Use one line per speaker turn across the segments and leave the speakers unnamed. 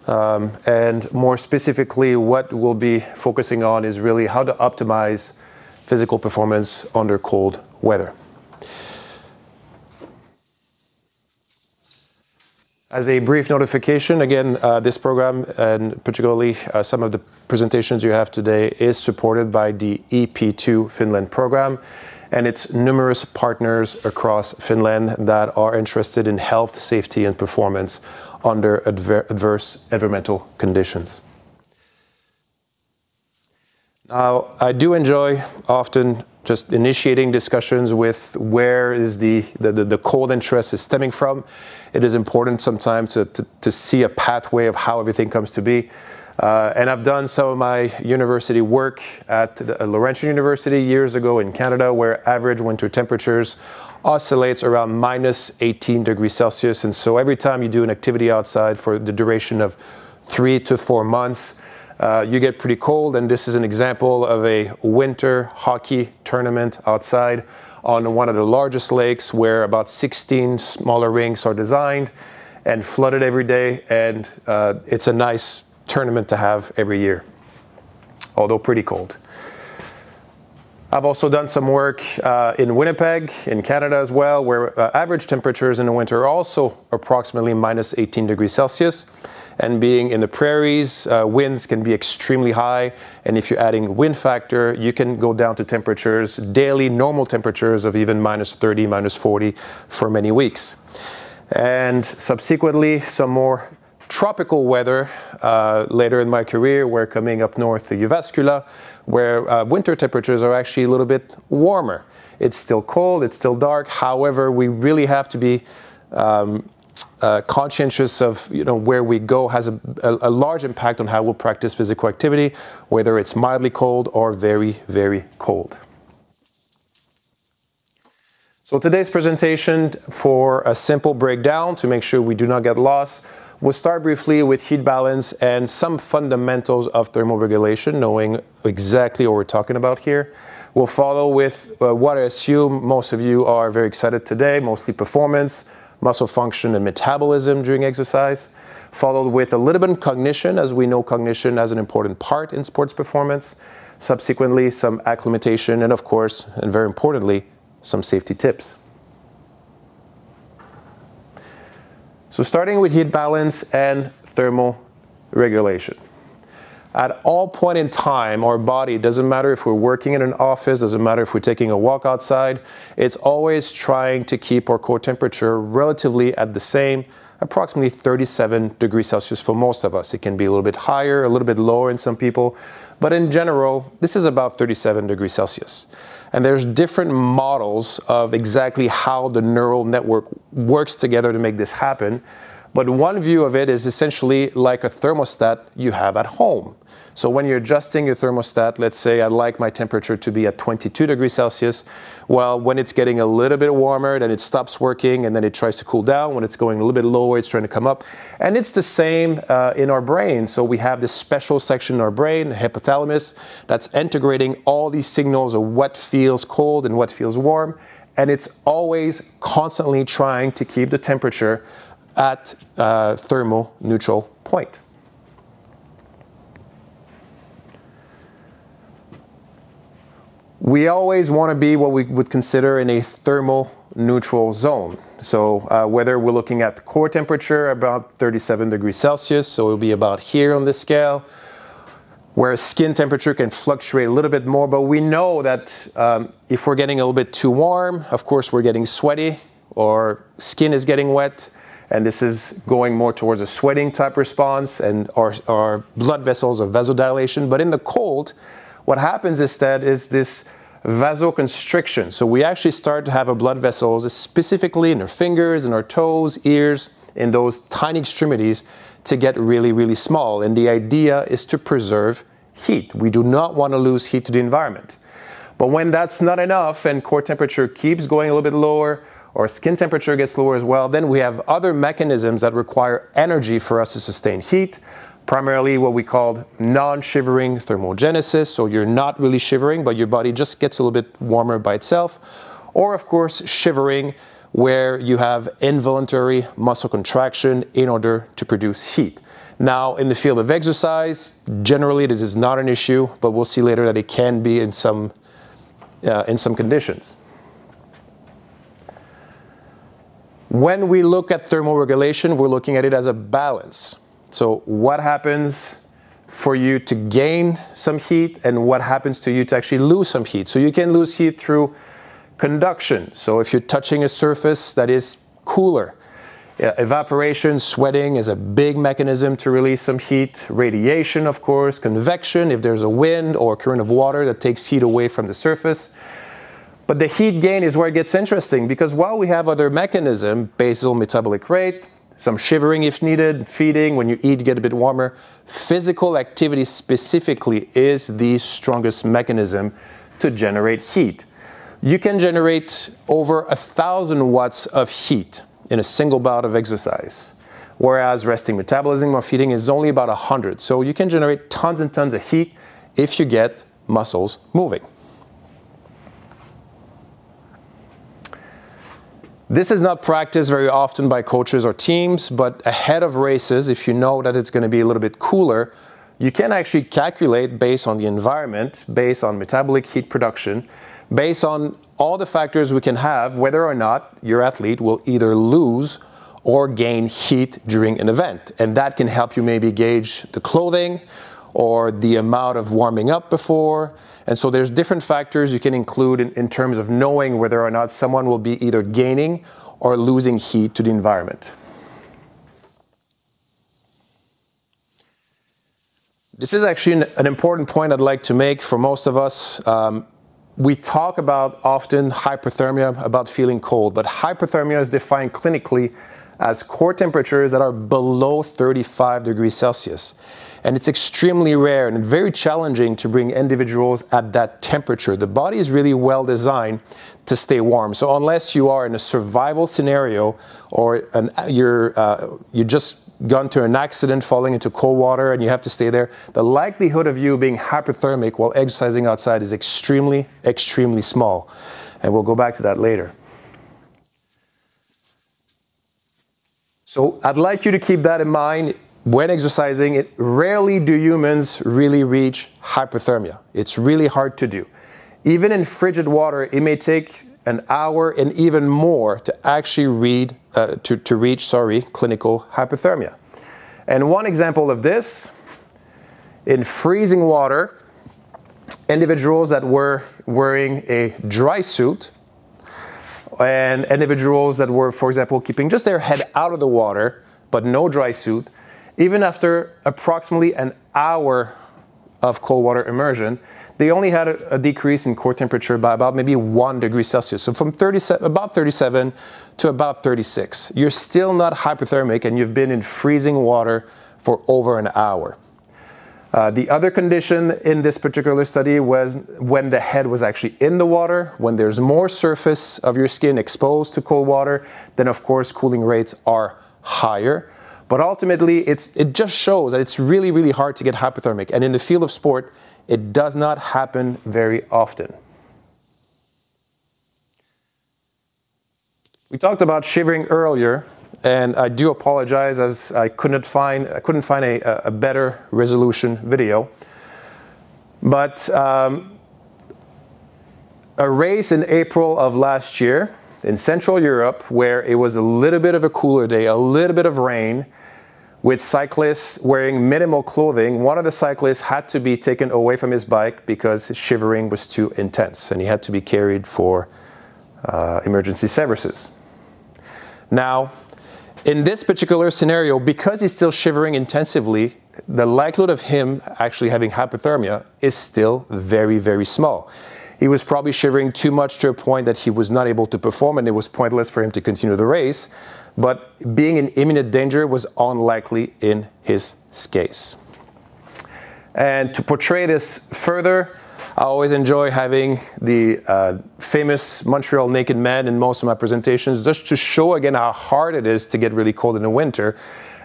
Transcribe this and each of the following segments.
And more specifically, what we'll be focusing on is really how to optimize physical performance under cold weather. As a brief notification, again, this program, and particularly some of the presentations you have today, is supported by the EP2 Finland program and its numerous partners across Finland that are interested in health, safety, and performance under adverse environmental conditions. Now, I do enjoy often just initiating discussions with where is the cold interest is stemming from. It is important sometimes to see a pathway of how everything comes to be. And I've done some of my university work at Laurentian University years ago in Canada, where average winter temperatures oscillates around minus 18 degrees Celsius. And so every time you do an activity outside for the duration of 3 to 4 months, you get pretty cold. And this is an example of a winter hockey tournament outside on one of the largest lakes, where about 16 smaller rinks are designed and flooded every day. And it's a nice tournament to have every year, although pretty cold. I've also done some work in Winnipeg, in Canada as well, where average temperatures in the winter are also approximately minus 18 degrees Celsius. And being in the prairies, winds can be extremely high. And if you're adding wind factor, you can go down to temperatures, daily normal temperatures of even minus 30, minus 40 for many weeks. And subsequently, some more tropical weather later in my career. We're coming up north to Jyväskylä, where winter temperatures are actually a little bit warmer. It's still cold, it's still dark. However, we really have to be conscientious of where we go has a large impact on how we'll practice physical activity, whether it's mildly cold or very, very cold. So today's presentation, for a simple breakdown to make sure we do not get lost, we'll start briefly with heat balance and some fundamentals of thermoregulation, knowing exactly what we're talking about here. We'll follow with what I assume most of you are very excited today, mostly performance, muscle function, and metabolism during exercise, followed with a little bit of cognition, as we know cognition has an important part in sports performance. Subsequently, some acclimatation, and of course, and very importantly, some safety tips. So starting with heat balance and thermal regulation. At all point in time, our body, doesn't matter if we're working in an office, doesn't matter if we're taking a walk outside, it's always trying to keep our core temperature relatively at the same, approximately 37 degrees Celsius for most of us. It can be a little bit higher, a little bit lower in some people, but in general, this is about 37 degrees Celsius. And there's different models of exactly how the neural network works together to make this happen. But one view of it is essentially like a thermostat you have at home. So when you're adjusting your thermostat, let's say I'd like my temperature to be at 22 degrees Celsius. Well, when it's getting a little bit warmer, then it stops working and then it tries to cool down. When it's going a little bit lower, it's trying to come up. And it's the same in our brain. So we have this special section in our brain, the hypothalamus, that's integrating all these signals of what feels cold and what feels warm. And it's always constantly trying to keep the temperature at thermal neutral point. We always want to be what we would consider in a thermal neutral zone. So whether we're looking at the core temperature, about 37 degrees Celsius, so it'll be about here on this scale, where skin temperature can fluctuate a little bit more, but we know that if we're getting a little bit too warm, of course we're getting sweaty, or skin is getting wet, and this is going more towards a sweating type response, and our blood vessels are vasodilation. But in the cold, what happens instead is this vasoconstriction. So we actually start to have our blood vessels, specifically in our fingers, in our toes, ears, in those tiny extremities, to get really, really small. And the idea is to preserve heat. We do not want to lose heat to the environment. But when that's not enough and core temperature keeps going a little bit lower, or skin temperature gets lower as well, then we have other mechanisms that require energy for us to sustain heat. Primarily what we call non-shivering thermogenesis, so you're not really shivering, but your body just gets a little bit warmer by itself. Or of course, shivering, where you have involuntary muscle contraction in order to produce heat. Now, in the field of exercise, generally it is not an issue, but we'll see later that it can be in some conditions. When we look at thermoregulation, we're looking at it as a balance. So what happens for you to gain some heat and what happens to you to actually lose some heat? So you can lose heat through conduction. So if you're touching a surface that is cooler, evaporation, sweating is a big mechanism to release some heat. Radiation, of course, convection, if there's a wind or a current of water that takes heat away from the surface. But the heat gain is where it gets interesting, because while we have other mechanisms, basal metabolic rate, some shivering if needed, feeding, when you eat, get a bit warmer, physical activity specifically is the strongest mechanism to generate heat. You can generate over 1,000 watts of heat in a single bout of exercise, whereas resting metabolism or feeding is only about 100. So you can generate tons and tons of heat if you get muscles moving. This is not practiced very often by coaches or teams, but ahead of races, if you know that it's going to be a little bit cooler, you can actually calculate based on the environment, based on metabolic heat production, based on all the factors we can have, whether or not your athlete will either lose or gain heat during an event. And that can help you maybe gauge the clothing or the amount of warming up before. And so there's different factors you can include in terms of knowing whether or not someone will be either gaining or losing heat to the environment. This is actually an important point I'd like to make for most of us. We talk about often hyperthermia, about feeling cold, but hyperthermia is defined clinically as core temperatures that are below 35 degrees Celsius. And it's extremely rare and very challenging to bring individuals at that temperature. The body is really well designed to stay warm. So unless you are in a survival scenario or you just gone to an accident falling into cold water and you have to stay there, the likelihood of you being hyperthermic while exercising outside is extremely, extremely small. And we'll go back to that later. So I'd like you to keep that in mind. When exercising, rarely do humans really reach hyperthermia. It's really hard to do. Even in frigid water, it may take an hour and even more to actually reach clinical hypothermia. And one example of this, in freezing water, individuals that were wearing a dry suit and individuals that were, for example, keeping just their head out of the water but no dry suit, even after approximately an hour of cold water immersion, they only had a decrease in core temperature by about maybe 1 degree Celsius. So from about 37 to about 36. You're still not hypothermic and you've been in freezing water for over an hour. The other condition in this particular study was when the head was actually in the water. When there's more surface of your skin exposed to cold water, then of course cooling rates are higher. But ultimately, it just shows that it's really, really hard to get hypothermic. And in the field of sport, it does not happen very often. We talked about shivering earlier, and I do apologize as I couldn't find a better resolution video. But a race in April of last year in Central Europe, where it was a little bit of a cooler day, a little bit of rain, with cyclists wearing minimal clothing, one of the cyclists had to be taken away from his bike because his shivering was too intense and he had to be carried for emergency services. Now, in this particular scenario, because he's still shivering intensively, the likelihood of him actually having hypothermia is still very, very small. He was probably shivering too much to a point that he was not able to perform and it was pointless for him to continue the race. But being in imminent danger was unlikely in his case. And to portray this further, I always enjoy having the famous Montreal Naked Man in most of my presentations, just to show again how hard it is to get really cold in the winter.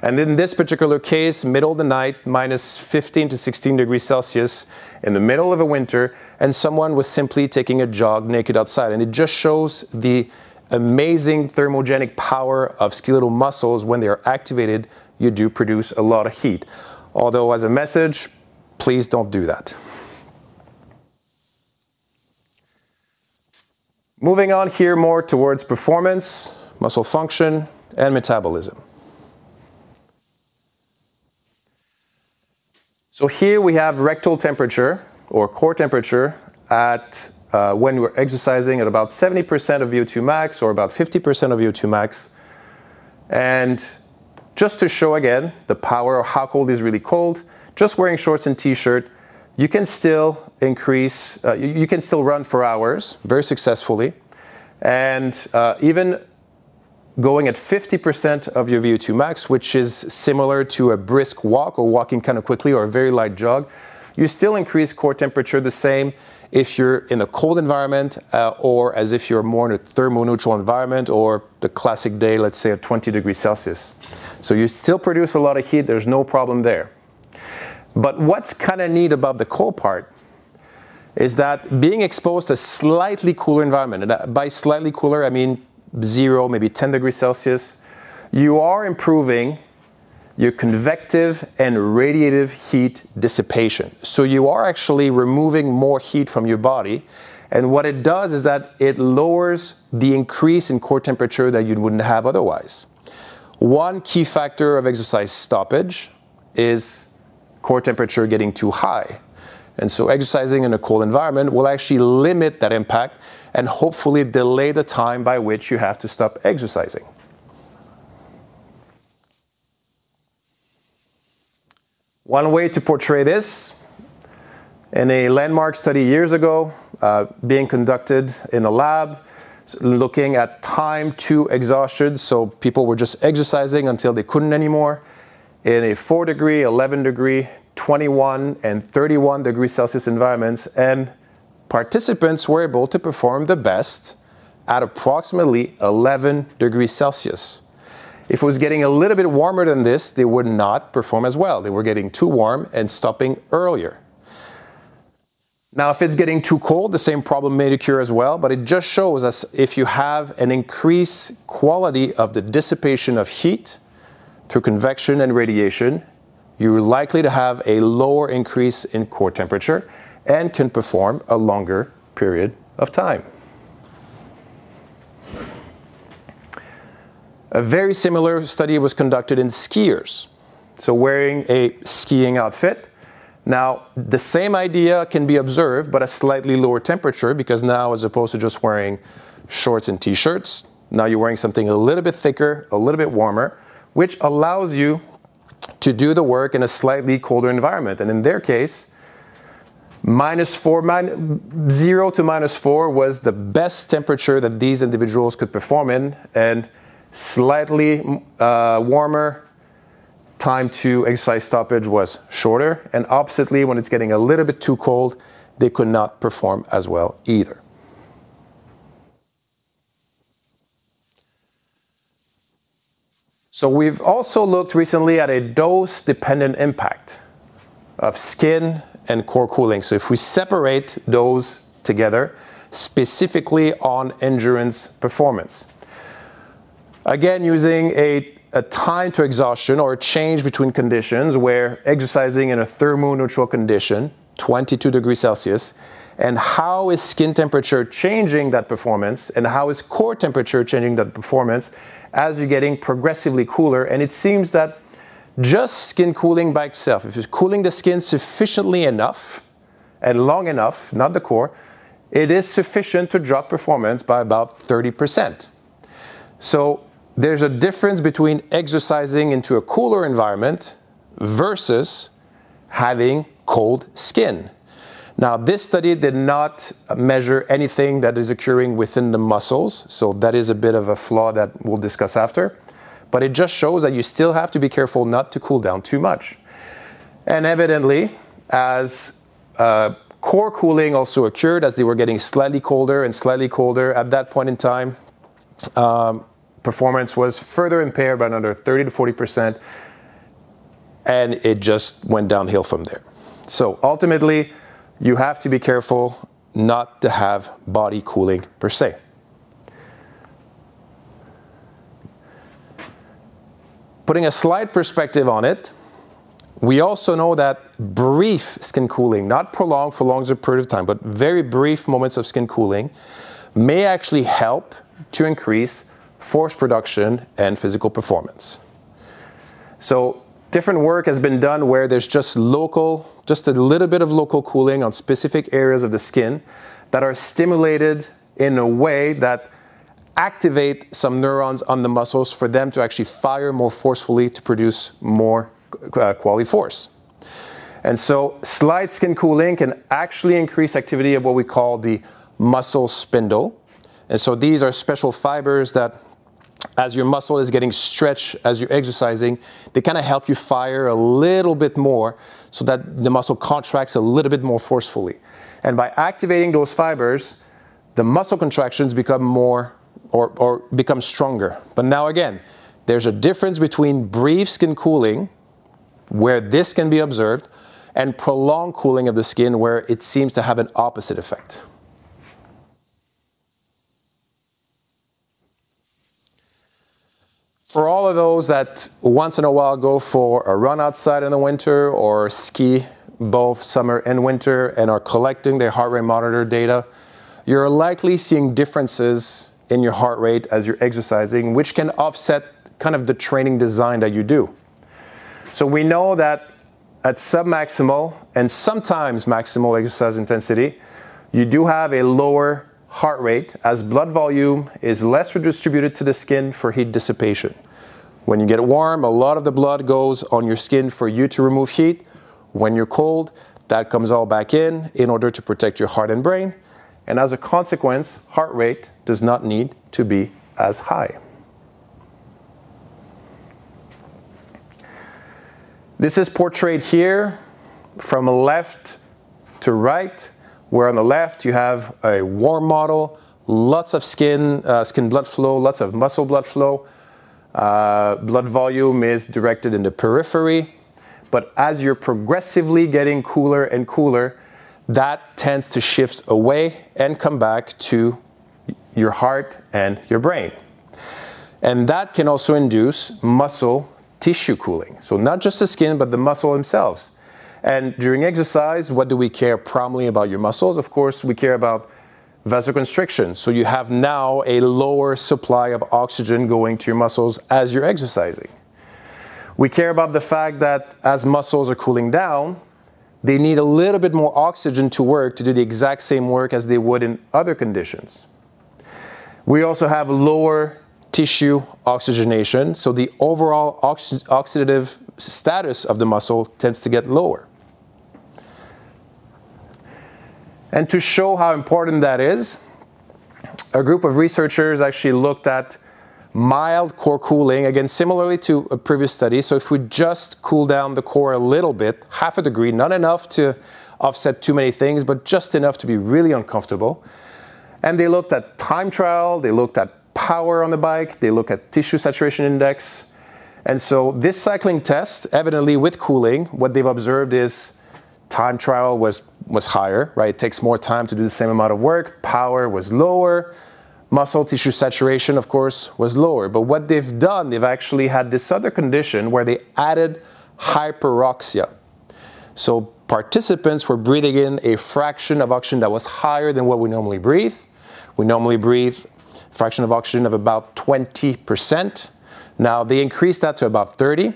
And in this particular case, middle of the night, minus 15 to 16 degrees Celsius in the middle of a winter, and someone was simply taking a jog naked outside. And it just shows the amazing thermogenic power of skeletal muscles when they are activated you do produce a lot of heat. Although as a message, please don't do that. Moving on here more towards performance, muscle function, and metabolism. So here we have rectal temperature or core temperature at when we're exercising at about 70% of VO2 max or about 50% of VO2 max. And just to show again the power of how cold is really cold, just wearing shorts and t-shirt, you can still increase, you can still run for hours very successfully. And even going at 50% of your VO2 max, which is similar to a brisk walk or walking kind of quickly or a very light jog, you still increase core temperature the same if you're in a cold environment or as if you're more in a thermoneutral environment or the classic day, let's say at 20 degrees Celsius. So you still produce a lot of heat, there's no problem there. But what's kind of neat about the cold part is that being exposed to a slightly cooler environment, and by slightly cooler I mean 0, maybe 10 degrees Celsius, you are improving your convective and radiative heat dissipation. So you are actually removing more heat from your body. And what it does is that it lowers the increase in core temperature that you wouldn't have otherwise. One key factor of exercise stoppage is core temperature getting too high. And so exercising in a cold environment will actually limit that impact and hopefully delay the time by which you have to stop exercising. One way to portray this, in a landmark study years ago, being conducted in a lab, looking at time to exhaustion, so people were just exercising until they couldn't anymore, in a 4 degree, 11 degree, 21 and 31 degrees Celsius environments, and participants were able to perform the best at approximately 11 degrees Celsius. If it was getting a little bit warmer than this, they would not perform as well. They were getting too warm and stopping earlier. Now, if it's getting too cold, the same problem may occur as well, but it just shows us if you have an increased quality of the dissipation of heat through convection and radiation, you're likely to have a lower increase in core temperature and can perform a longer period of time. A very similar study was conducted in skiers. So wearing a skiing outfit. Now, the same idea can be observed, but a slightly lower temperature, because now as opposed to just wearing shorts and t-shirts, now you're wearing something a little bit thicker, a little bit warmer, which allows you to do the work in a slightly colder environment. And in their case, -0 to -4 was the best temperature that these individuals could perform in, and slightly warmer time to exercise stoppage was shorter. And oppositely, when it's getting a little bit too cold, they could not perform as well either. So we've also looked recently at a dose-dependent impact of skin and core cooling. So if we separate those together, specifically on endurance performance. Again, using a time to exhaustion or a change between conditions where exercising in a thermoneutral condition, 22 degrees Celsius, and how is skin temperature changing that performance and how is core temperature changing that performance as you're getting progressively cooler. And it seems that just skin cooling by itself, if it's cooling the skin sufficiently enough and long enough, not the core, it is sufficient to drop performance by about 30%. So there's a difference between exercising into a cooler environment versus having cold skin. Now, this study did not measure anything that is occurring within the muscles, so that is a bit of a flaw that we'll discuss after. But it just shows that you still have to be careful not to cool down too much. And evidently, as core cooling also occurred, as they were getting slightly colder and slightly colder, at that point in time, performance was further impaired by another 30 to 40%, and it just went downhill from there. So ultimately, you have to be careful not to have body cooling per se. Putting a slight perspective on it, we also know that brief skin cooling, not prolonged for longer period of time, but very brief moments of skin cooling may actually help to increase force production and physical performance. So different work has been done where there's just a little bit of local cooling on specific areas of the skin that are stimulated in a way that activate some neurons on the muscles for them to actually fire more forcefully to produce more quality force. And so slight skin cooling can actually increase activity of what we call the muscle spindle. And so these are special fibers that, as your muscle is getting stretched as you're exercising, they kind of help you fire a little bit more so that the muscle contracts a little bit more forcefully. And by activating those fibers, the muscle contractions become more or become stronger. But now again, there's a difference between brief skin cooling, where this can be observed, and prolonged cooling of the skin, where it seems to have an opposite effect. For all of those that once in a while go for a run outside in the winter or ski both summer and winter and are collecting their heart rate monitor data, you're likely seeing differences in your heart rate as you're exercising, which can offset kind of the training design that you do. So we know that at submaximal and sometimes maximal exercise intensity, you do have a lower heart rate as blood volume is less redistributed to the skin for heat dissipation. When you get warm, a lot of the blood goes on your skin for you to remove heat. When you're cold, that comes all back in order to protect your heart and brain. And as a consequence, heart rate does not need to be as high. This is portrayed here from left to right, where on the left you have a warm model, lots of skin blood flow, lots of muscle blood flow. Blood volume is directed in the periphery. But as you're progressively getting cooler and cooler, that tends to shift away and come back to your heart and your brain. And that can also induce muscle tissue cooling. So not just the skin, but the muscle themselves. And during exercise, what do we care primarily about your muscles? Of course, we care about vasoconstriction. So you have now a lower supply of oxygen going to your muscles as you're exercising. We care about the fact that as muscles are cooling down, they need a little bit more oxygen to work to do the exact same work as they would in other conditions. We also have lower tissue oxygenation, so the overall oxidative status of the muscle tends to get lower. And to show how important that is, a group of researchers actually looked at mild core cooling, again, similarly to a previous study. So if we just cool down the core a little bit, half a degree, not enough to offset too many things, but just enough to be really uncomfortable. And they looked at time trial, they looked at power on the bike, they looked at tissue saturation index. And so this cycling test, evidently with cooling, what they've observed is time trial was higher, right? It takes more time to do the same amount of work. Power was lower. Muscle tissue saturation, of course, was lower. But what they've done, they've actually had this other condition where they added hyperoxia. So participants were breathing in a fraction of oxygen that was higher than what we normally breathe. We normally breathe a fraction of oxygen of about 20%. Now they increased that to about 30%.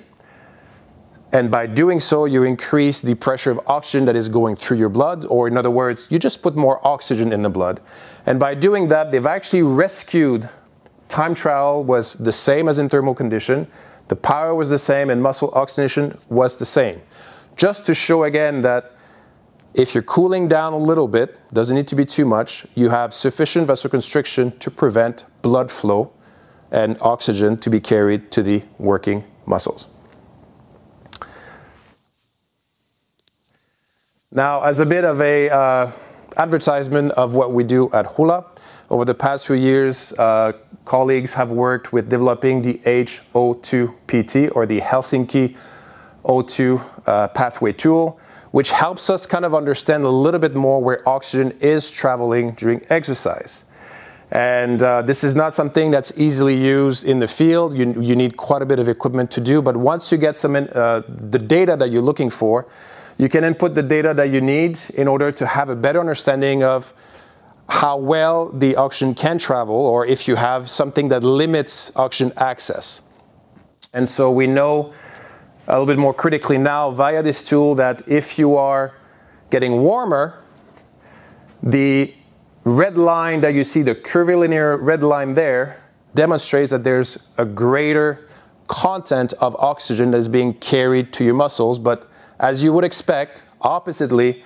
And by doing so, you increase the pressure of oxygen that is going through your blood, or in other words, you just put more oxygen in the blood. And by doing that, they've actually rescued, time trial was the same as in thermal condition, the power was the same, and muscle oxygenation was the same. Just to show again that if you're cooling down a little bit, doesn't need to be too much, you have sufficient vasoconstriction to prevent blood flow and oxygen to be carried to the working muscles. Now, as a bit of a advertisement of what we do at Hula, over the past few years, colleagues have worked with developing the HO2PT, or the Helsinki O2 pathway tool, which helps us kind of understand a little bit more where oxygen is traveling during exercise. And this is not something that's easily used in the field. You need quite a bit of equipment to do, but once you get the data that you're looking for, you can input the data that you need in order to have a better understanding of how well the oxygen can travel, or if you have something that limits oxygen access. And so we know a little bit more critically now via this tool that if you are getting warmer, the red line that you see, the curvilinear red line there, demonstrates that there's a greater content of oxygen that is being carried to your muscles. But as you would expect, oppositely,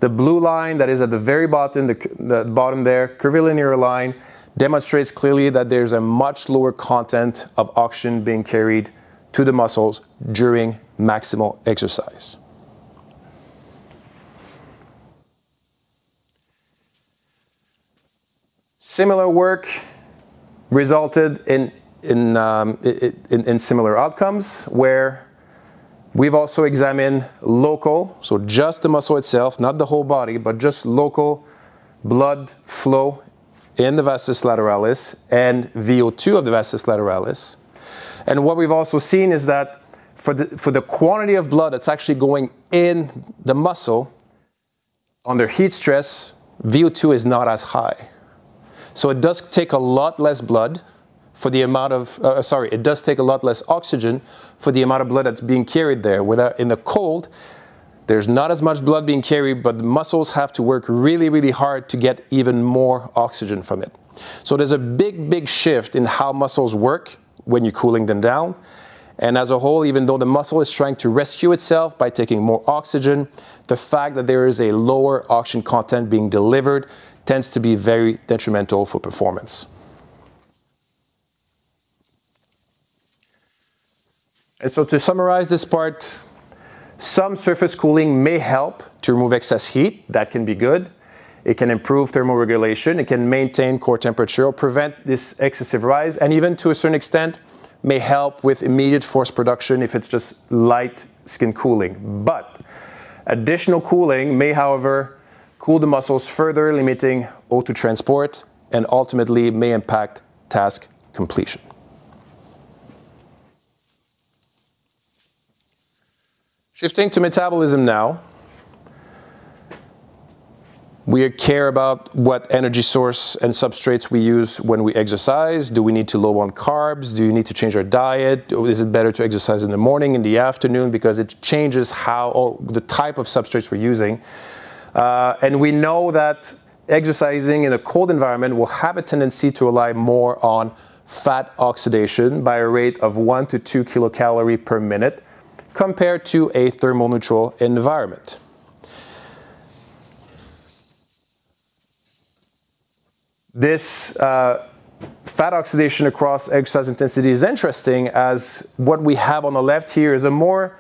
the blue line that is at the very bottom, the bottom there, curvilinear line, demonstrates clearly that there's a much lower content of oxygen being carried to the muscles during maximal exercise. Similar work resulted in similar outcomes, where we've also examined local, so just the muscle itself, not the whole body, but just local blood flow in the vastus lateralis and VO2 of the vastus lateralis. And what we've also seen is that for the quantity of blood that's actually going in the muscle, under heat stress, VO2 is not as high. So it does take a lot less blood for the amount of, it does take a lot less oxygen for the amount of blood that's being carried there. In the cold, there's not as much blood being carried, but the muscles have to work really, really hard to get even more oxygen from it. So there's a big, big shift in how muscles work when you're cooling them down. And as a whole, even though the muscle is trying to rescue itself by taking more oxygen, the fact that there is a lower oxygen content being delivered tends to be very detrimental for performance. And so to summarize this part, some surface cooling may help to remove excess heat. That can be good. It can improve thermoregulation. It can maintain core temperature or prevent this excessive rise, and even to a certain extent may help with immediate force production if it's just light skin cooling. But additional cooling may, however, cool the muscles further, limiting O2 transport, and ultimately may impact task completion. Shifting to metabolism now, we care about what energy source and substrates we use when we exercise. Do we need to low on carbs? Do you need to change our diet? Or is it better to exercise in the morning, in the afternoon? Because it changes the type of substrates we're using. And we know that exercising in a cold environment will have a tendency to rely more on fat oxidation by a rate of 1 to 2 kilocalories per minute compared to a thermoneutral environment. This fat oxidation across exercise intensity is interesting, as what we have on the left here is a more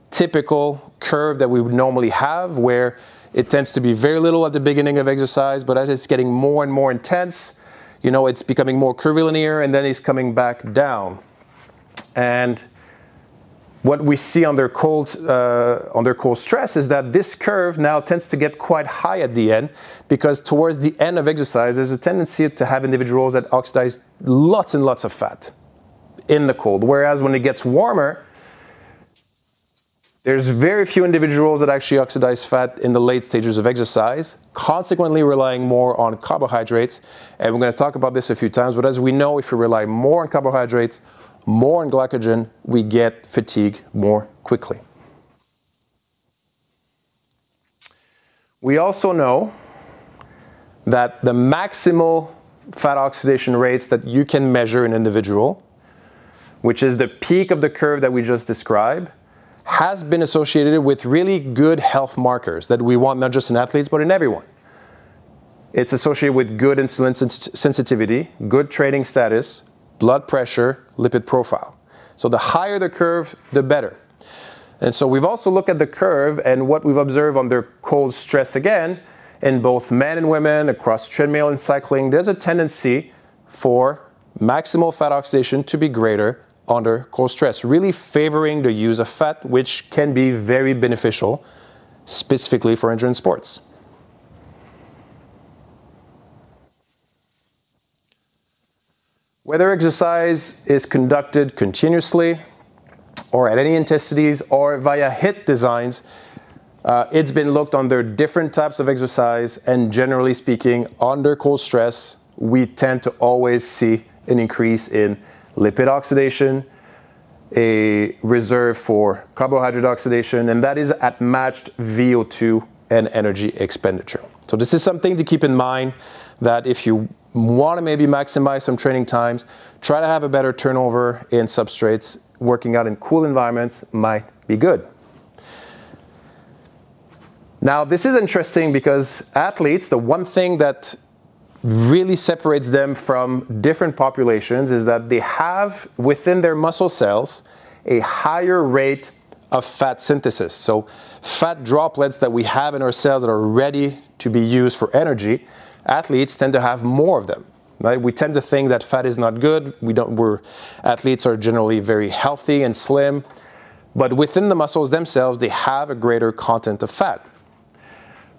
typical curve that we would normally have, where it tends to be very little at the beginning of exercise, but as it's getting more and more intense, it's becoming more curvilinear, and then it's coming back down. And what we see under cold stress is that this curve now tends to get quite high at the end, because towards the end of exercise, there's a tendency to have individuals that oxidize lots and lots of fat in the cold. Whereas when it gets warmer, there's very few individuals that actually oxidize fat in the late stages of exercise, consequently relying more on carbohydrates. And we're going to talk about this a few times, but as we know, if we rely more on carbohydrates, more on glycogen, we get fatigue more quickly. We also know that the maximal fat oxidation rates that you can measure in an individual, which is the peak of the curve that we just described, has been associated with really good health markers that we want not just in athletes, but in everyone. It's associated with good insulin sensitivity, good training status, blood pressure, lipid profile. So the higher the curve, the better. And so we've also looked at the curve, and what we've observed under cold stress again, in both men and women, across treadmill and cycling, there's a tendency for maximal fat oxidation to be greater under cold stress, really favoring the use of fat, which can be very beneficial, specifically for endurance sports. Whether exercise is conducted continuously or at any intensities or via HIIT designs, it's been looked under different types of exercise, and generally speaking, under cold stress, we tend to always see an increase in lipid oxidation, a reserve for carbohydrate oxidation, and that is at matched VO2 and energy expenditure. So this is something to keep in mind, that if you want to maybe maximize some training times, try to have a better turnover in substrates. Working out in cool environments might be good. Now, this is interesting because athletes, the one thing that really separates them from different populations is that they have within their muscle cells a higher rate of fat synthesis. So fat droplets that we have in our cells that are ready to be used for energy, athletes tend to have more of them. Right? We tend to think that fat is not good. Athletes are generally very healthy and slim, but within the muscles themselves, they have a greater content of fat.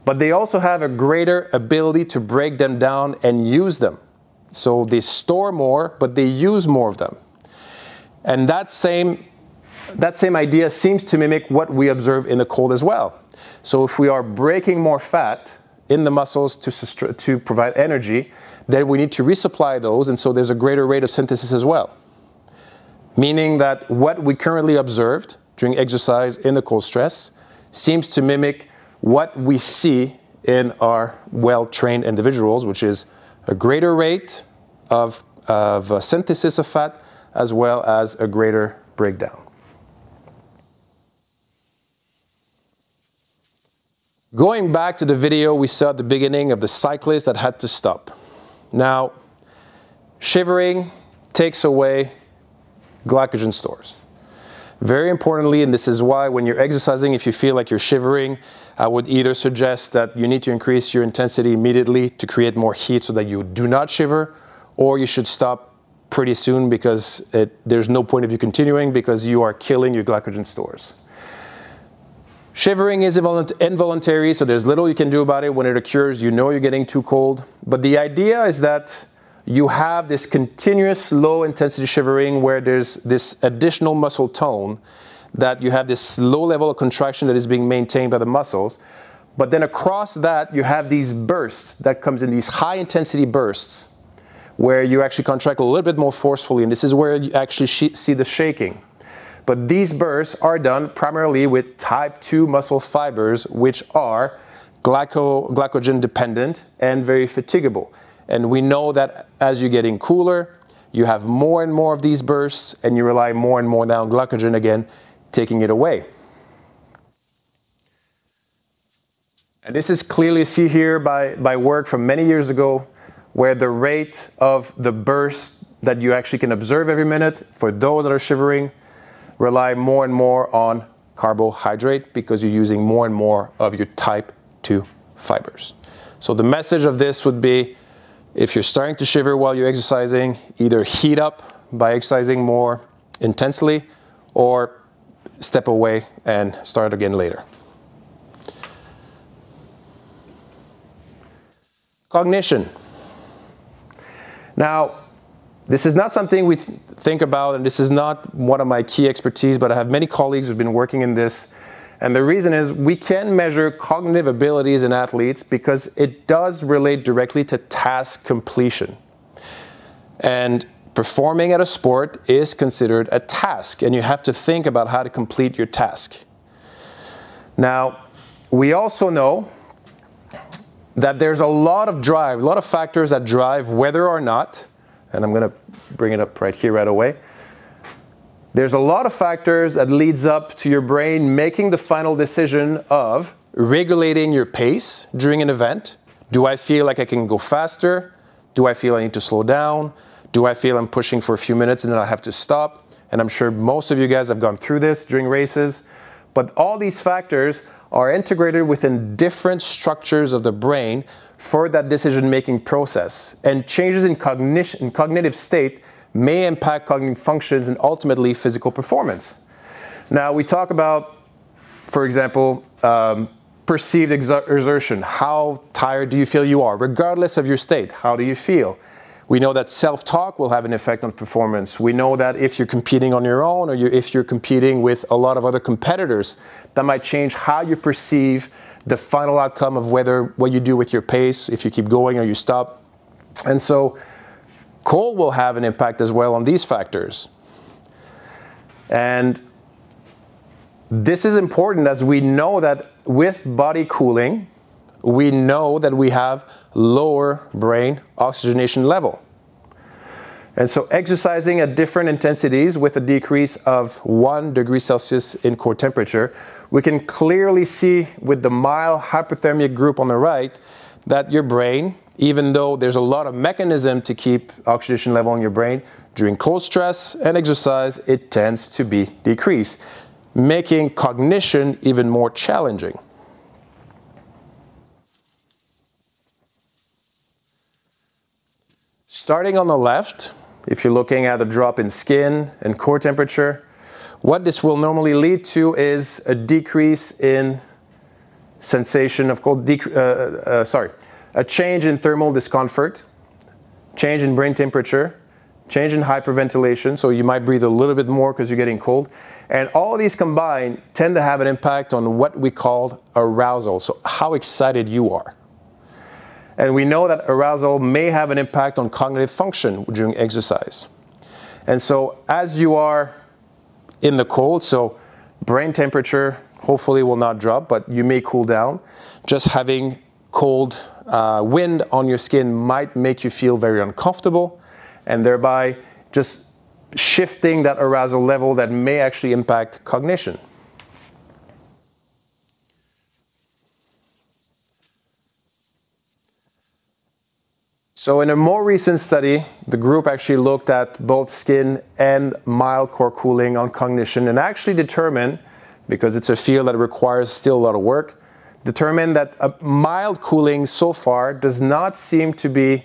But they also have a greater ability to break them down and use them. So they store more, but they use more of them. And that same idea seems to mimic what we observe in the cold as well. So if we are breaking more fat in the muscles to provide energy, then we need to resupply those, and so there's a greater rate of synthesis as well. Meaning that what we currently observed during exercise in the cold stress seems to mimic what we see in our well-trained individuals, which is a greater rate of synthesis of fat as well as a greater breakdown. Going back to the video we saw at the beginning of the cyclist that had to stop. Now, shivering takes away glycogen stores. Very importantly, and this is why when you're exercising, if you feel like you're shivering, I would either suggest that you need to increase your intensity immediately to create more heat so that you do not shiver, or you should stop pretty soon because there's no point of you continuing because you are killing your glycogen stores. Shivering is involuntary, so there's little you can do about it. When it occurs, you know you're getting too cold. But the idea is that you have this continuous low intensity shivering where there's this additional muscle tone, that you have this low level of contraction that is being maintained by the muscles. But then across that, you have these bursts that comes in these high intensity bursts where you actually contract a little bit more forcefully. And this is where you actually see the shaking. But these bursts are done primarily with type 2 muscle fibers, which are glycogen dependent and very fatigable. And we know that as you're getting cooler, you have more and more of these bursts, and you rely more and more now on glycogen again, taking it away. And this is clearly seen here by work from many years ago, where the rate of the burst that you actually can observe every minute for those that are shivering rely more and more on carbohydrate because you're using more and more of your type 2 fibers. So the message of this would be, if you're starting to shiver while you're exercising, either heat up by exercising more intensely or step away and start again later. Cognition. Now, this is not something we think about, and this is not one of my key expertise, but I have many colleagues who've been working in this. And the reason is we can measure cognitive abilities in athletes because it does relate directly to task completion. And performing at a sport is considered a task, and you have to think about how to complete your task. Now, we also know that there's a lot of factors that drive whether or not, and I'm going to bring it up right here right away. There's a lot of factors that leads up to your brain making the final decision of regulating your pace during an event. Do I feel like I can go faster? Do I feel I need to slow down? Do I feel I'm pushing for a few minutes and then I have to stop? And I'm sure most of you guys have gone through this during races. But all these factors are integrated within different structures of the brain for that decision-making process. And changes in cognitive state may impact cognitive functions and ultimately physical performance. Now, we talk about, for example, perceived exertion. How tired do you feel you are? Regardless of your state, how do you feel? We know that self-talk will have an effect on performance. We know that if you're competing on your own, or if you're competing with a lot of other competitors, that might change how you perceive the final outcome of what you do with your pace, if you keep going or you stop. And so cold will have an impact as well on these factors. And this is important, as we know that with body cooling, we know that we have lower brain oxygenation level. And so exercising at different intensities with a decrease of 1 degree Celsius in core temperature, we can clearly see with the mild hypothermic group on the right that your brain, even though there's a lot of mechanism to keep oxygenation level in your brain, during cold stress and exercise, it tends to be decreased, making cognition even more challenging. Starting on the left, if you're looking at a drop in skin and core temperature, what this will normally lead to is a decrease in sensation of cold, a change in thermal discomfort, change in brain temperature, change in hyperventilation, so you might breathe a little bit more because you're getting cold. And all of these combined tend to have an impact on what we call arousal, so how excited you are. And we know that arousal may have an impact on cognitive function during exercise. And so as you are in the cold, so brain temperature hopefully will not drop, but you may cool down. Just having cold wind on your skin might make you feel very uncomfortable, and thereby just shifting that arousal level that may actually impact cognition. So in a more recent study, the group actually looked at both skin and mild core cooling on cognition, and actually determined, because it's a field that requires still a lot of work, determined that a mild cooling so far does not seem to be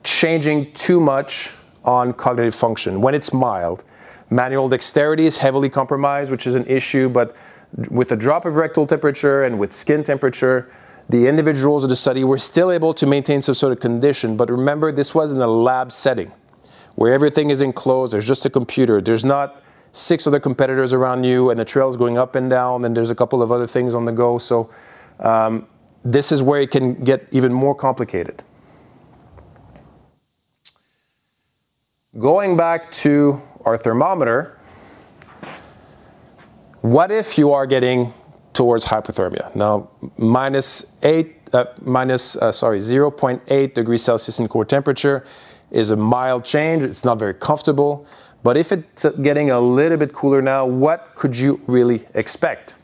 changing too much on cognitive function when it's mild. Manual dexterity is heavily compromised, which is an issue, but with a drop of rectal temperature and with skin temperature, the individuals of the study were still able to maintain some sort of condition. But remember, this was in a lab setting where everything is enclosed, there's just a computer, there's not 6 other competitors around you and the trail is going up and down and there's a couple of other things on the go. So this is where it can get even more complicated. Going back to our thermometer, what if you are getting towards hypothermia? Now, 0.8 degrees Celsius in core temperature is a mild change. It's not very comfortable. But if it's getting a little bit cooler now, what could you really expect?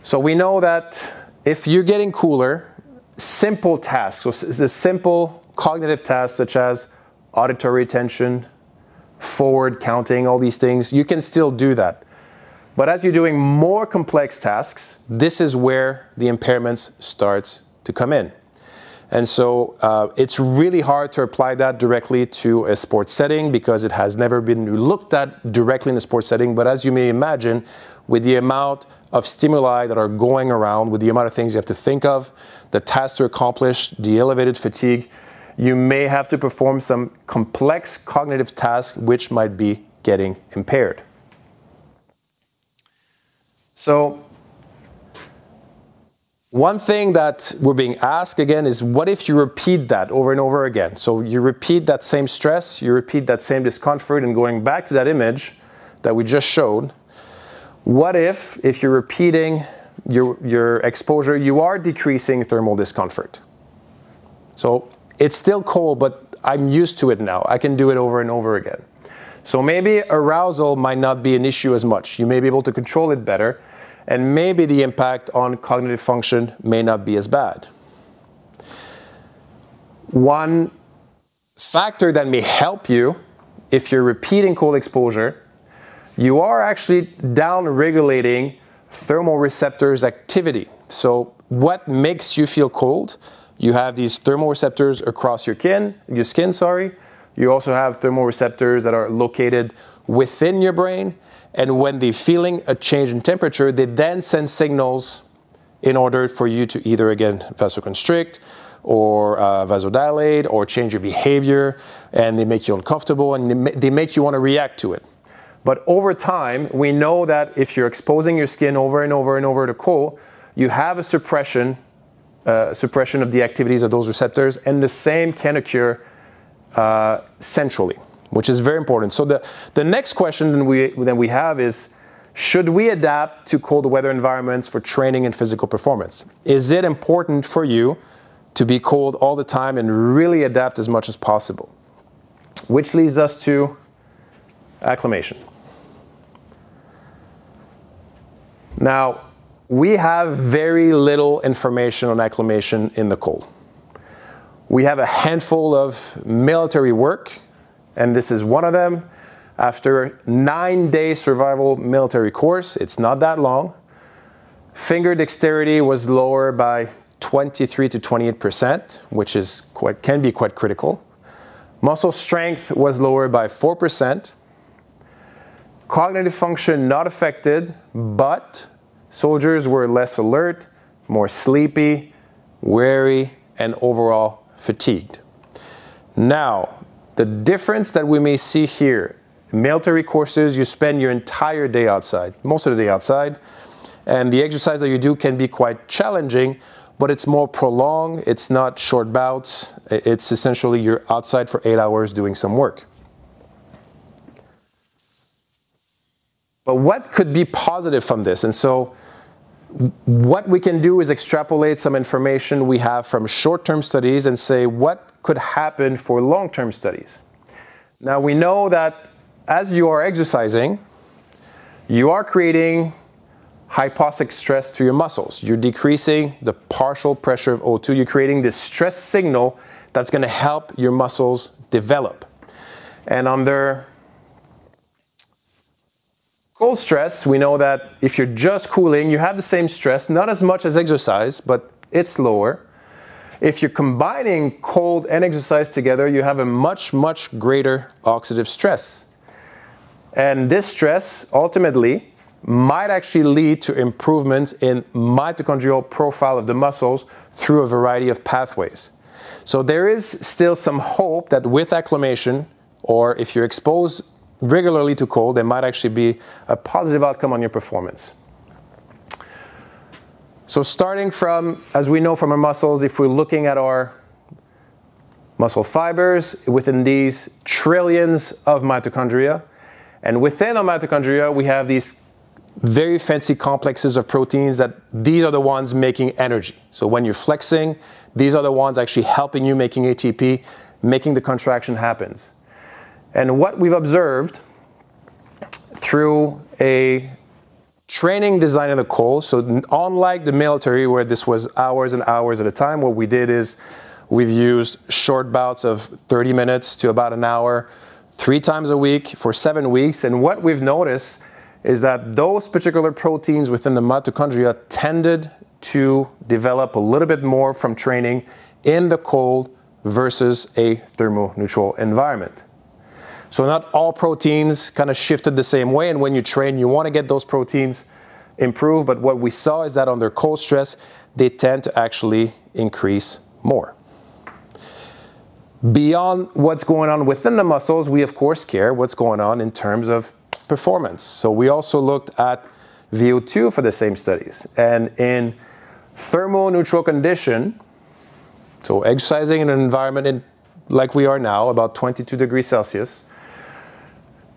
So we know that if you're getting cooler, simple tasks, so it's a simple cognitive tasks such as auditory retention, forward counting, all these things, you can still do that. But as you're doing more complex tasks, this is where the impairments start to come in. And so it's really hard to apply that directly to a sports setting because it has never been looked at directly in a sports setting. But as you may imagine, with the amount of stimuli that are going around, with the amount of things you have to think of, the tasks to accomplish, the elevated fatigue, you may have to perform some complex cognitive tasks which might be getting impaired. So one thing that we're being asked again is, what if you repeat that over and over again? So you repeat that same stress, you repeat that same discomfort, and going back to that image that we just showed, what if you're repeating your exposure, you are decreasing thermal discomfort? So it's still cold, but I'm used to it now. I can do it over and over again. So maybe arousal might not be an issue as much. You may be able to control it better, and maybe the impact on cognitive function may not be as bad. One factor that may help you, if you're repeating cold exposure, you are actually down-regulating thermoreceptors activity. So what makes you feel cold? You have these thermoreceptors across your skin. You also have thermoreceptors that are located within your brain. And when they're feeling a change in temperature, they then send signals in order for you to either, again, vasoconstrict or vasodilate or change your behavior, and they make you uncomfortable and they make you want to react to it. But over time, we know that if you're exposing your skin over and over and over to cold, you have a suppression of the activities of those receptors, and the same can occur centrally, which is very important. So the next question that we have is, should we adapt to cold weather environments for training and physical performance? Is it important for you to be cold all the time and really adapt as much as possible? Which leads us to acclimation. Now, we have very little information on acclimation in the cold. We have a handful of military work, and this is one of them. After a 9-day survival military course, it's not that long, finger dexterity was lower by 23 to 28%, which is can be quite critical. Muscle strength was lower by 4%. Cognitive function not affected, but soldiers were less alert, more sleepy, weary, and overall fatigued. Now, the difference that we may see here, military courses, you spend your entire day outside, most of the day outside, and the exercise that you do can be quite challenging, but it's more prolonged, it's not short bouts, it's essentially you're outside for 8 hours doing some work. But what could be positive from this? And so what we can do is extrapolate some information we have from short-term studies and say what could happen for long-term studies. Now we know that as you are exercising, you are creating hypoxic stress to your muscles. You're decreasing the partial pressure of O2. You're creating this stress signal that's going to help your muscles develop. And under cold stress, we know that if you're just cooling, you have the same stress, not as much as exercise, but it's lower. If you're combining cold and exercise together, you have a much, much greater oxidative stress. And this stress ultimately might actually lead to improvements in mitochondrial profile of the muscles through a variety of pathways. So there is still some hope that with acclimation, or if you're exposed regularly to cold, there might actually be a positive outcome on your performance. So starting from, as we know from our muscles, if we're looking at our muscle fibers, within these trillions of mitochondria, and within our mitochondria, we have these very fancy complexes of proteins that these are the ones making energy. So when you're flexing, these are the ones actually helping you making ATP, making the contraction happens. And what we've observed through a training design in the cold, so unlike the military where this was hours and hours at a time, what we did is we've used short bouts of 30 minutes to about an hour, 3 times a week for 7 weeks. And what we've noticed is that those particular proteins within the mitochondria tended to develop a little bit more from training in the cold versus a thermoneutral environment. So not all proteins kind of shifted the same way, and when you train, you want to get those proteins improved, but what we saw is that under cold stress, they tend to actually increase more. Beyond what's going on within the muscles, we of course care what's going on in terms of performance. So we also looked at VO2 for the same studies, and in thermoneutral condition, so exercising in an environment like we are now, about 22 degrees Celsius,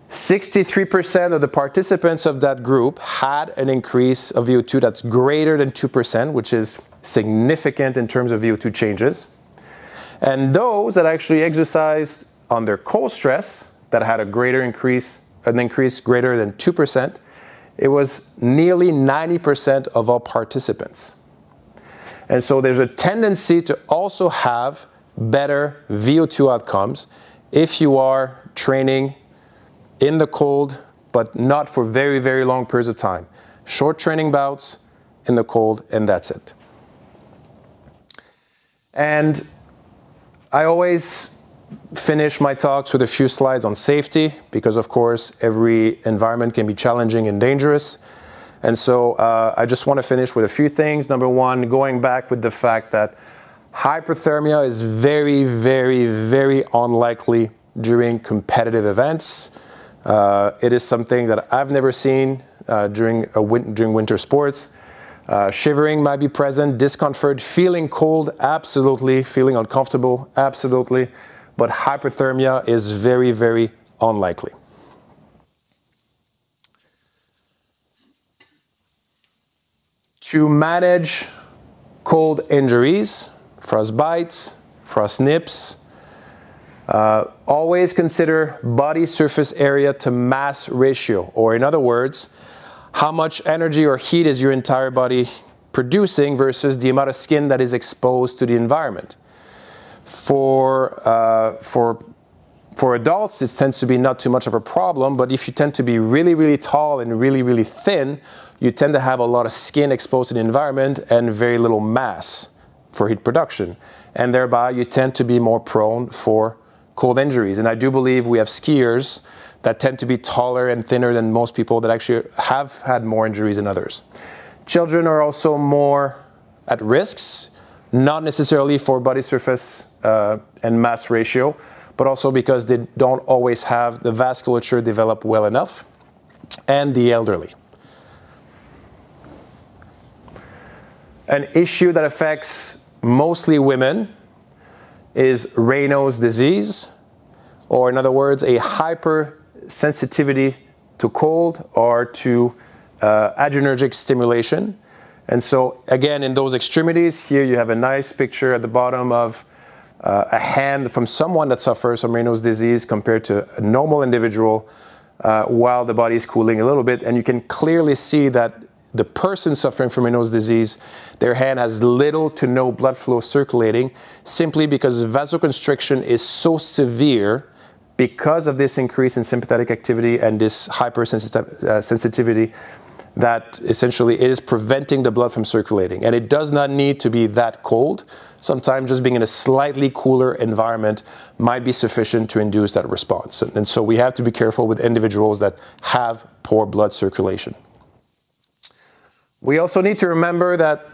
63% of the participants of that group had an increase of VO2 that's greater than 2%, which is significant in terms of VO2 changes. And those that actually exercised under cold stress that had an increase greater than 2%, it was nearly 90% of all participants. And so there's a tendency to also have better VO2 outcomes if you are training in the cold, but not for very, very long periods of time. Short training bouts in the cold, and that's it. And I always finish my talks with a few slides on safety, because of course, every environment can be challenging and dangerous. And so I just want to finish with a few things. Number one, going back with the fact that Hyperthermia is very, very, very unlikely during competitive events. It is something that I've never seen during winter sports. Shivering might be present, discomfort, feeling cold, absolutely, feeling uncomfortable, absolutely, but hyperthermia is very, very unlikely. To manage cold injuries, frostbites, frost nips, always consider body surface area to mass ratio, or in other words, how much energy or heat is your entire body producing versus the amount of skin that is exposed to the environment. For adults, it tends to be not too much of a problem, but if you tend to be really, really tall and really, really thin, you tend to have a lot of skin exposed to the environment and very little mass for heat production. And thereby, you tend to be more prone for cold injuries. And I do believe we have skiers that tend to be taller and thinner than most people that actually have had more injuries than others. Children are also more at risks, not necessarily for body surface and mass ratio, but also because they don't always have the vasculature developed well enough, and the elderly. An issue that affects mostly women is Raynaud's disease, or in other words, a hypersensitivity to cold or to adrenergic stimulation. And so again, in those extremities, here you have a nice picture at the bottom of a hand from someone that suffers from Raynaud's disease compared to a normal individual while the body is cooling a little bit. And you can clearly see that the person suffering from Raynaud's disease, their hand has little to no blood flow circulating, simply because vasoconstriction is so severe because of this increase in sympathetic activity and this hypersensitivity that essentially it is preventing the blood from circulating. And it does not need to be that cold. Sometimes just being in a slightly cooler environment might be sufficient to induce that response. And so we have to be careful with individuals that have poor blood circulation. We also need to remember that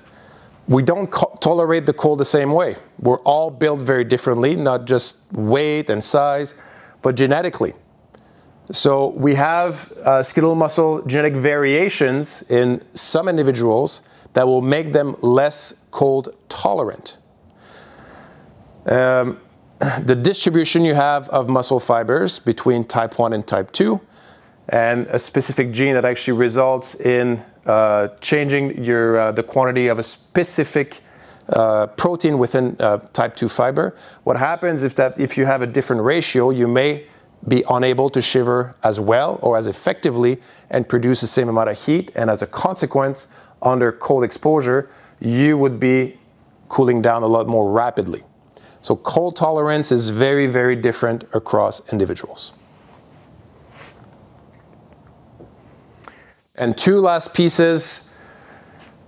we don't tolerate the cold the same way. We're all built very differently, not just weight and size, but genetically. So we have skeletal muscle genetic variations in some individuals that will make them less cold tolerant. The distribution you have of muscle fibers between type 1 and type 2, and a specific gene that actually results in changing the quantity of a specific protein within type 2 fiber. What happens if you have a different ratio, you may be unable to shiver as well or as effectively and produce the same amount of heat, and as a consequence, under cold exposure, you would be cooling down a lot more rapidly. So cold tolerance is very, very different across individuals. And two last pieces,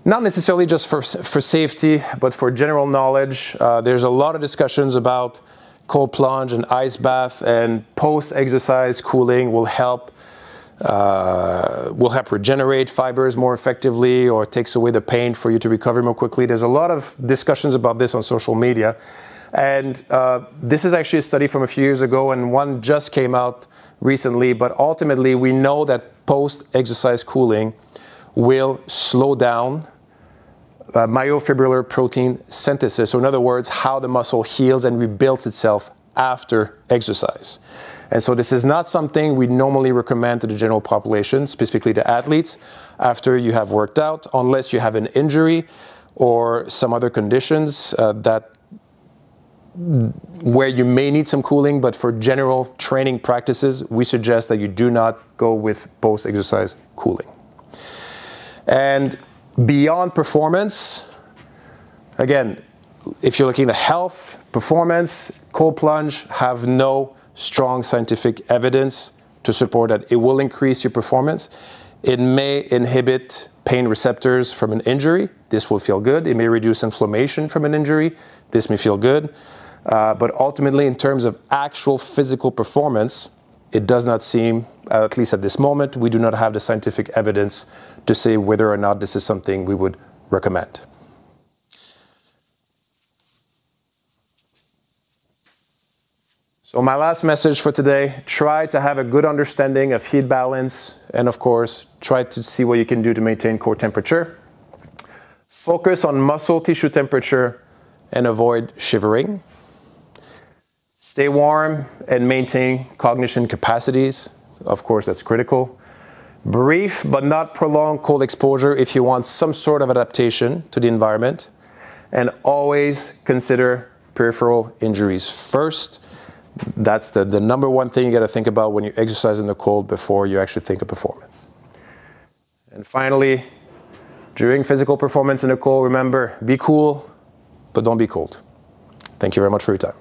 not necessarily just for safety, but for general knowledge. There's a lot of discussions about cold plunge and ice bath, and post-exercise cooling will help regenerate fibers more effectively or takes away the pain for you to recover more quickly. There's a lot of discussions about this on social media. And this is actually a study from a few years ago, and one just came out recently. But ultimately, we know that post-exercise cooling will slow down myofibrillar protein synthesis. So in other words, how the muscle heals and rebuilds itself after exercise. And so this is not something we normally recommend to the general population, specifically to athletes, after you have worked out, unless you have an injury or some other conditions where you may need some cooling. But for general training practices, we suggest that you do not go with post-exercise cooling. And beyond performance, again, if you're looking at health, performance, cold plunge have no strong scientific evidence to support that it will increase your performance. It may inhibit pain receptors from an injury. This will feel good. It may reduce inflammation from an injury. This may feel good. But ultimately, in terms of actual physical performance, it does not seem, at least at this moment, we do not have the scientific evidence to say whether or not this is something we would recommend. So my last message for today, try to have a good understanding of heat balance, and of course, try to see what you can do to maintain core temperature. Focus on muscle tissue temperature and avoid shivering. Stay warm and maintain cognition capacities. Of course, that's critical. Brief but not prolonged cold exposure if you want some sort of adaptation to the environment. And always consider peripheral injuries first. That's the number one thing you got to think about when you exercise in the cold before you actually think of performance. And finally, during physical performance in the cold, remember, be cool, but don't be cold. Thank you very much for your time.